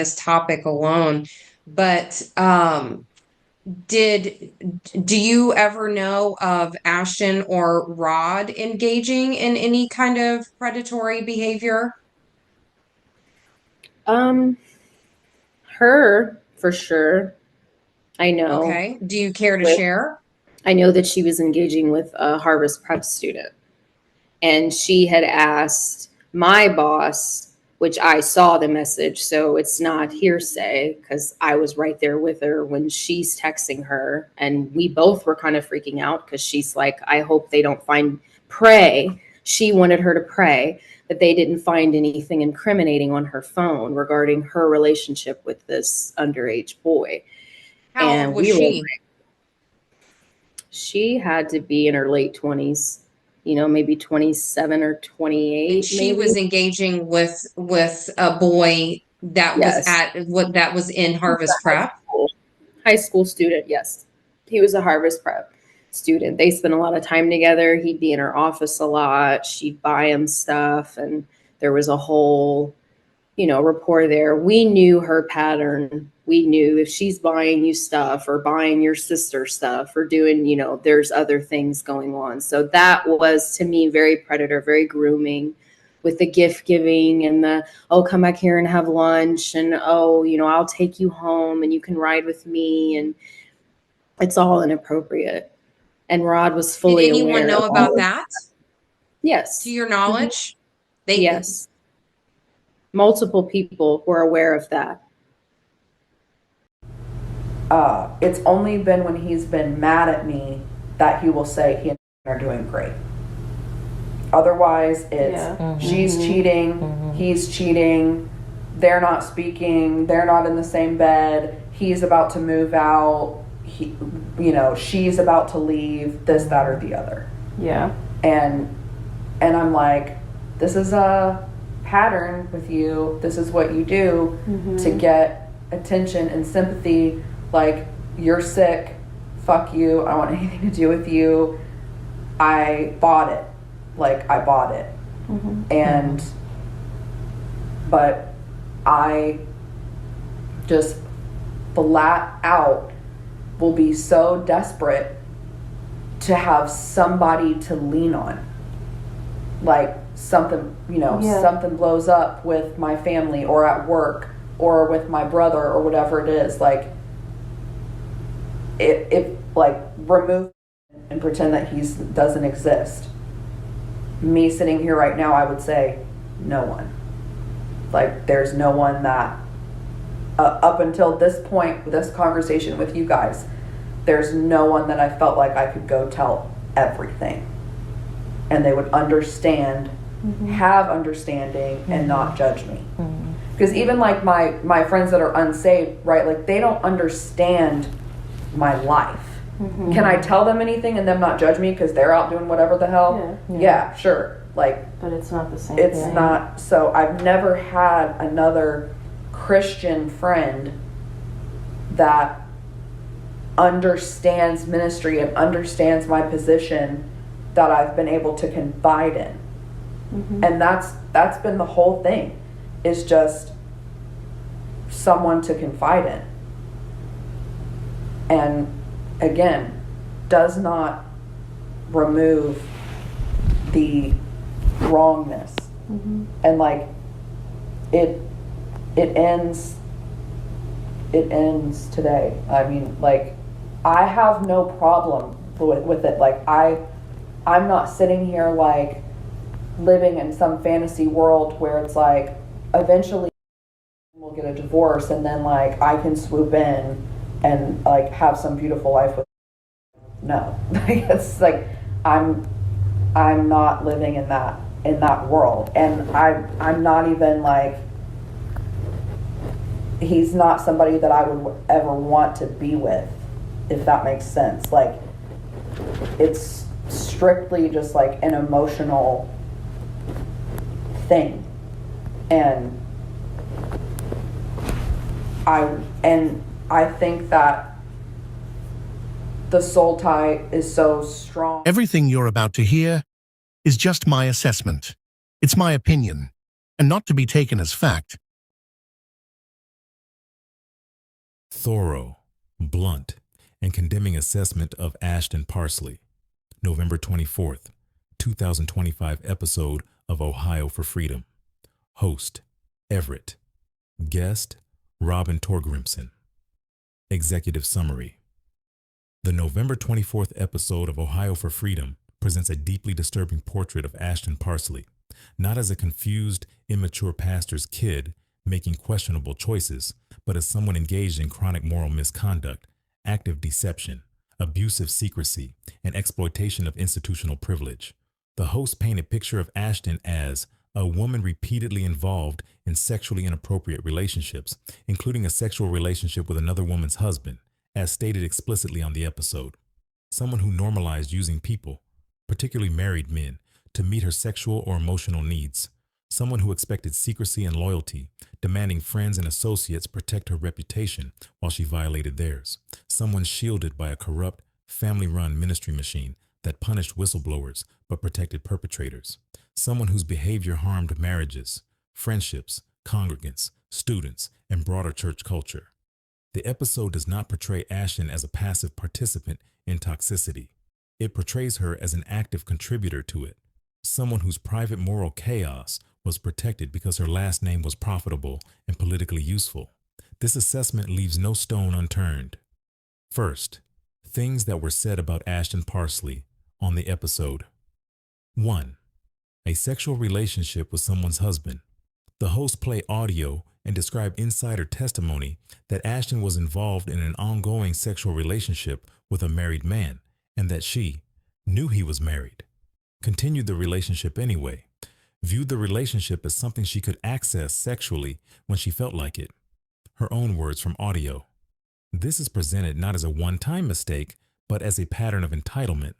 this topic alone, but do you ever know of Ashton or Rod engaging in any kind of predatory behavior? Her for sure. I know. Okay. Do you care to With share? I know that she was engaging with a Harvest Prep student, and she had asked my boss, which I saw the message, so it's not hearsay because I was right there with her when she's texting her, and we both were kind of freaking out because she's like, I hope they don't pray. She wanted her to pray that they didn't find anything incriminating on her phone regarding her relationship with this underage boy. How old And was we were she? She had to be in her late 20s, maybe 27 or And 28, she was maybe. engaging with a boy that was Yes. in He was Harvest a Prep. high school student. Yes. He was a Harvest Prep student. They spent a lot of time together. He'd be in her office a lot. She'd buy him stuff. And there was a whole rapport there. We knew her pattern. We knew if she's buying you stuff or buying your sister stuff or doing, there's other things going on. So that was to me very predator, very grooming with the gift giving and the, oh, come back here and have lunch. And, oh, I'll take you home and you can ride with me. And it's all inappropriate. And Rod was Did fully anyone aware know of all about of that? Yes. To your Mhm. knowledge? They Yes. Multiple people were aware of that. It's only been when he's been mad at me that he will say he and I are doing great. Otherwise, it's she's cheating, he's cheating, they're not speaking, they're not in the same bed, he's about to move out, she's about to leave, this, that, or the other. Yeah. And I'm like, this is a pattern with you. This is what you do to get attention and sympathy. Like, you're sick. Fuck you. I don't want anything to do with you. I bought it. I bought it. And, but I just flat out will be so desperate to have somebody to lean on. Like, something, something blows up with my family or at work or with my brother or whatever it is. Like, remove and pretend that he doesn't exist. Me sitting here right now, I would say no one. Like, there's no one that, up until this point, this conversation with you guys, there's no one that I felt like I could go tell everything. And they would understand, have understanding, and not judge me. Because even like my friends that are unsaved, right? Like, they don't understand my life. Can I tell them anything and them not judge me because they're out doing whatever the hell? Yeah, sure. Like, But it's not the same it's thing. not. So I've never had another Christian friend that understands ministry and understands my position that I've been able to confide in. And that's been the whole thing, is just someone to confide in. And again, does not remove the wrongness. And like, it ends today. I mean, like, I have no problem with it. Like, I'm not sitting here like living in some fantasy world where it's like eventually we'll get a divorce and then like I can swoop in and like have some beautiful life with. No. It's like I'm not living in that world, and I'm not even like, he's not somebody that I would ever want to be with, if that makes sense. Like, it's strictly just like an emotional thing. And I think that the soul tie is so strong. Everything you're about to hear is just my assessment. It's my opinion, and not to be taken as fact. thorough, blunt, and condemning assessment of Ashton Parsley. November 24th, 2025 episode of Ohio for Freedom. Host, Everett. Guest, Robyn Torgrimson. Executive Summary. The November 24th episode of Ohio for Freedom presents a deeply disturbing portrait of Ashton Parsley, not as a confused, immature pastor's kid making questionable choices, but as someone engaged in chronic moral misconduct, active deception, abusive secrecy, and exploitation of institutional privilege. The host paint a picture of Ashton as a woman repeatedly involved in sexually inappropriate relationships, including a sexual relationship with another woman's husband, as stated explicitly on the episode. Someone who normalized using people, particularly married men, to meet her sexual or emotional needs. Someone who expected secrecy and loyalty, demanding friends and associates protect her reputation while she violated theirs. Someone shielded by a corrupt, family-run ministry machine that punished whistleblowers but protected perpetrators. Someone whose behavior harmed marriages, friendships, congregants, students, and broader church culture. The episode does not portray Ashton as a passive participant in toxicity. It portrays her as an active contributor to it. Someone whose private moral chaos was protected because her last name was profitable and politically useful. This assessment leaves no stone unturned. First, things that were said about Ashton Parsley on the episode. 1. A sexual relationship with someone's husband. The host play audio and describe insider testimony that Ashton was involved in an ongoing sexual relationship with a married man and that she knew he was married, continued the relationship anyway, viewed the relationship as something she could access sexually when she felt like it. Her own words from audio. This is presented not as a one-time mistake, but as a pattern of entitlement.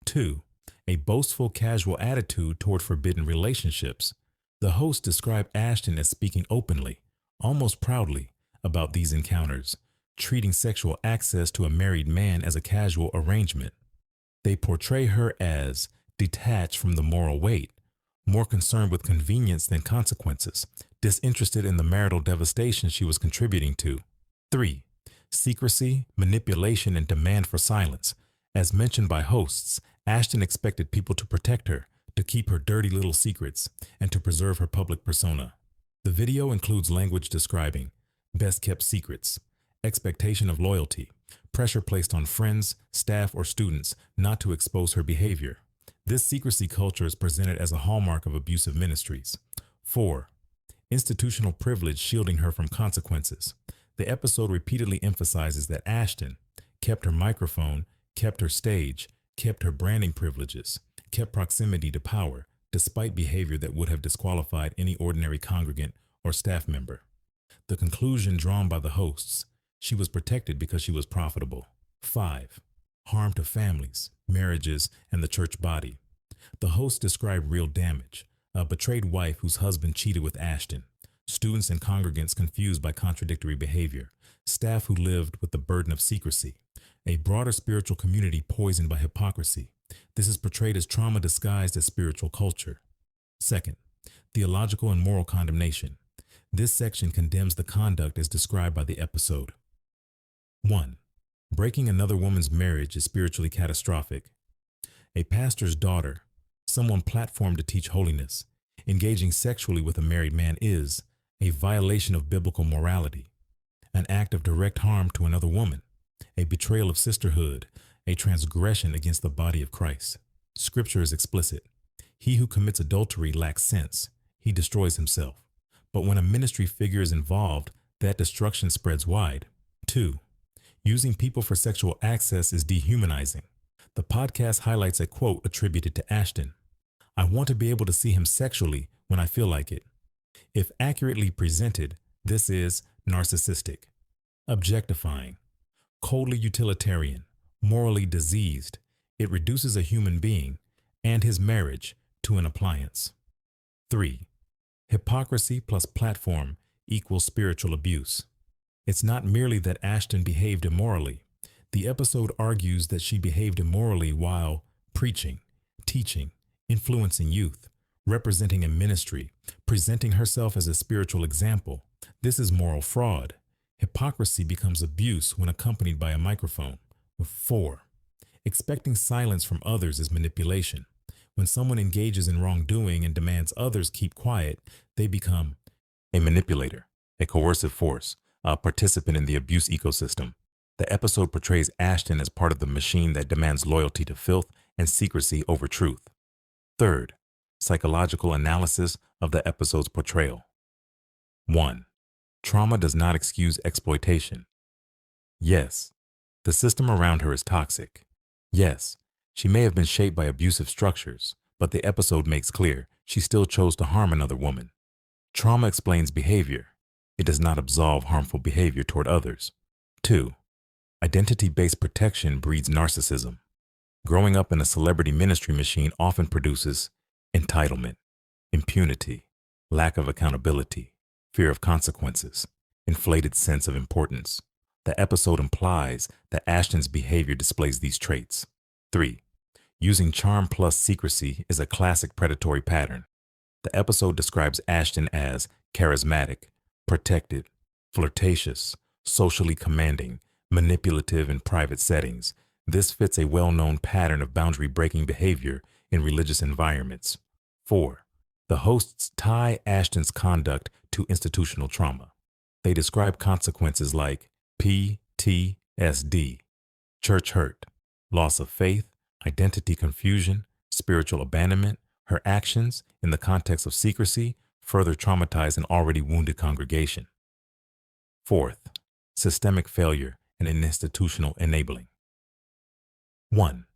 2. A boastful, casual attitude toward forbidden relationships. The host described Ashton as speaking openly, almost proudly, about these encounters, treating sexual access to a married man as a casual arrangement. They portray her as detached from the moral weight, more concerned with convenience than consequences, disinterested in the marital devastation she was contributing to. 3. Secrecy, manipulation, and demand for silence. As mentioned by hosts, Ashton expected people to protect her, to keep her dirty little secrets, and to preserve her public persona. The video includes language describing best-kept secrets, expectation of loyalty, pressure placed on friends, staff, or students not to expose her behavior. This secrecy culture is presented as a hallmark of abusive ministries. 4. Institutional privilege shielding her from consequences. The episode repeatedly emphasizes that Ashton kept her microphone, kept her stage, kept her branding privileges, kept proximity to power, despite behavior that would have disqualified any ordinary congregant or staff member. The conclusion drawn by the hosts: she was protected because she was profitable. 5. Harm to families, marriages, and the church body. The hosts describe real damage: a betrayed wife whose husband cheated with Ashton, students and congregants confused by contradictory behavior, staff who lived with the burden of secrecy, a broader spiritual community poisoned by hypocrisy. This is portrayed as trauma disguised as spiritual culture. 2nd, theological and moral condemnation. This section condemns the conduct as described by the episode. 1. Breaking another woman's marriage is spiritually catastrophic. A pastor's daughter, someone platformed to teach holiness, engaging sexually with a married man is a violation of biblical morality, an act of direct harm to another woman, a betrayal of sisterhood, a transgression against the body of Christ. Scripture is explicit. He who commits adultery lacks sense. He destroys himself. But when a ministry figure is involved, that destruction spreads wide. 2. Using people for sexual access is dehumanizing. The podcast highlights a quote attributed to Ashton: "I want to be able to see him sexually when I feel like it." If accurately presented, this is narcissistic, objectifying, coldly utilitarian, morally diseased. It reduces a human being and his marriage to an appliance. 3. Hypocrisy plus platform equals spiritual abuse. It's not merely that Ashton behaved immorally. The episode argues that she behaved immorally while preaching, teaching, influencing youth, representing a ministry, presenting herself as a spiritual example. This is moral fraud. Hypocrisy becomes abuse when accompanied by a microphone. 4. Expecting silence from others is manipulation. When someone engages in wrongdoing and demands others keep quiet, they become a manipulator, a coercive force, a participant in the abuse ecosystem. The episode portrays Ashton as part of the machine that demands loyalty to filth and secrecy over truth. Third, psychological analysis of the episode's portrayal. 1. Trauma does not excuse exploitation. Yes, the system around her is toxic. Yes, she may have been shaped by abusive structures, but the episode makes clear she still chose to harm another woman. Trauma explains behavior. It does not absolve harmful behavior toward others. 2. Identity-based protection breeds narcissism. Growing up in a celebrity ministry machine often produces entitlement, impunity, lack of accountability, fear of consequences, inflated sense of importance. The episode implies that Ashton's behavior displays these traits. 3. Using charm plus secrecy is a classic predatory pattern. The episode describes Ashton as charismatic, protected, flirtatious, socially commanding, manipulative in private settings. This fits a well-known pattern of boundary-breaking behavior in religious environments. 4. The hosts tie Ashton's conduct to institutional trauma. They describe consequences like PTSD, church hurt, loss of faith, identity confusion, spiritual abandonment. Her actions, in the context of secrecy, further traumatize an already wounded congregation. 4th, systemic failure and institutional enabling. 1.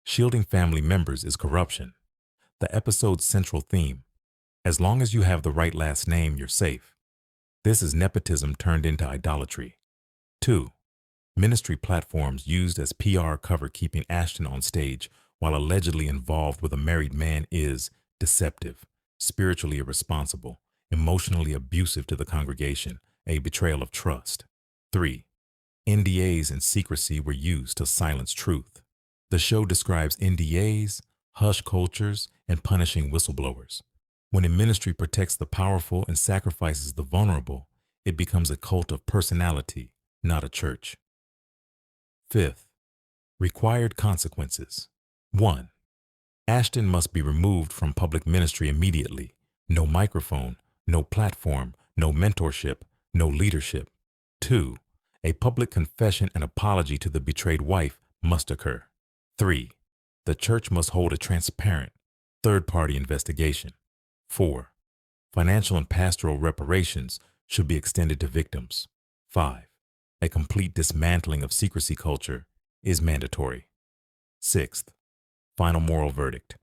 Shielding family members is corruption. The episode's central theme: as long as you have the right last name, you're safe. This is nepotism turned into idolatry. 2. Ministry platforms used as PR cover keeping Ashton on stage while allegedly involved with a married man is deceptive, spiritually irresponsible, emotionally abusive to the congregation, a betrayal of trust. 3. NDAs and secrecy were used to silence truth. The show describes NDAs, hush cultures, and punishing whistleblowers. When a ministry protects the powerful and sacrifices the vulnerable, it becomes a cult of personality, not a church. 5th, required consequences. 1. Ashton must be removed from public ministry immediately. No microphone, no platform, no mentorship, no leadership. 2. A public confession and apology to the betrayed wife must occur. 3. The church must hold a transparent, third-party investigation. 4. Financial and pastoral reparations should be extended to victims. 5. A complete dismantling of secrecy culture is mandatory. 6th, final moral verdict.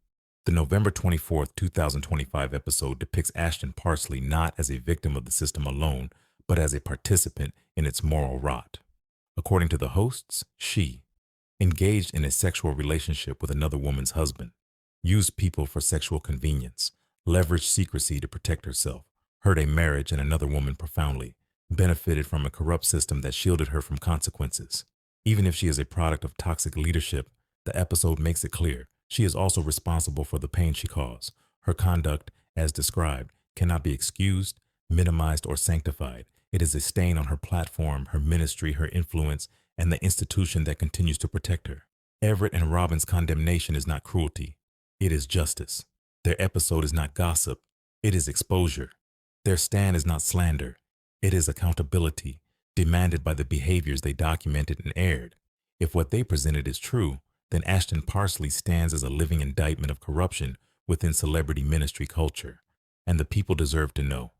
The November 24, 2025 episode depicts Ashton Parsley not as a victim of the system alone, but as a participant in its moral rot. According to the hosts, she engaged in a sexual relationship with another woman's husband, used people for sexual convenience, leveraged secrecy to protect herself, hurt a marriage and another woman profoundly, benefited from a corrupt system that shielded her from consequences. Even if she is a product of toxic leadership, the episode makes it clear she is also responsible for the pain she caused. Her conduct, as described, cannot be excused, minimized, or sanctified. It is a stain on her platform, her ministry, her influence, and the institution that continues to protect her. Everett and Robyn's condemnation is not cruelty. It is justice. Their episode is not gossip. It is exposure. Their stand is not slander. It is accountability, demanded by the behaviors they documented and aired. If what they presented is true, then Ashton Parsley stands as a living indictment of corruption within celebrity ministry culture, and the people deserve to know.